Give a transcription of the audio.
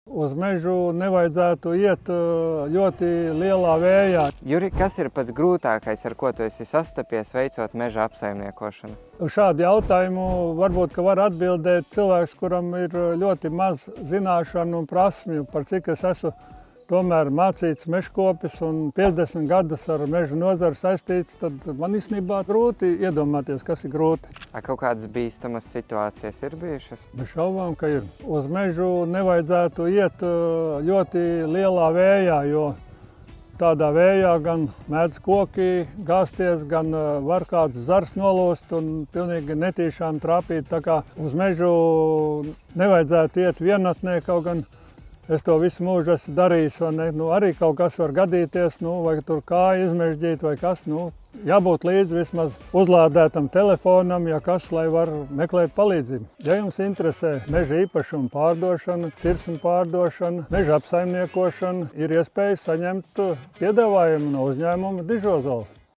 Uz mežu nevajadzētu iet ļoti lielā vējā. Juri, kas ir pats grūtākais, ar ko tu esi sastapies veicot meža apsaimniekošanu? Uz šādu jautājumu varbūt ka var atbildēt cilvēks, kuram ir ļoti maz zināšanu un prasmju, par cik es esmu tomēr mācīts mežkopis un 50 gadus ar meža nozaru saistīts, tad man īstenībā grūti iedomāties, kas ir grūti. Kaut kādas bīstamas situācijas ir bijušas? Bez šaubām, ka ir. Uz mežu nevajadzētu iet ļoti lielā vējā, jo tādā vējā gan mēdz koki gāzties, gan var kāds zars nolūst un pilnīgi netīšām trāpīt. Tā kā uz mežu nevajadzētu iet vienatnē, kaut gan es to visu mūžu esmu darījis, vai ne? Arī kaut kas var gadīties, vai tur kāja izmežģīt vai kas. Jābūt līdzi vismaz uzlādētam telefonam, ja kas, lai var meklēt palīdzību. Ja jums interesē meža īpašumu pārdošana, cirsmu pārdošana, meža apsaimniekošana, ir iespēja saņemt piedāvājumu no uzņēmuma Dižozols.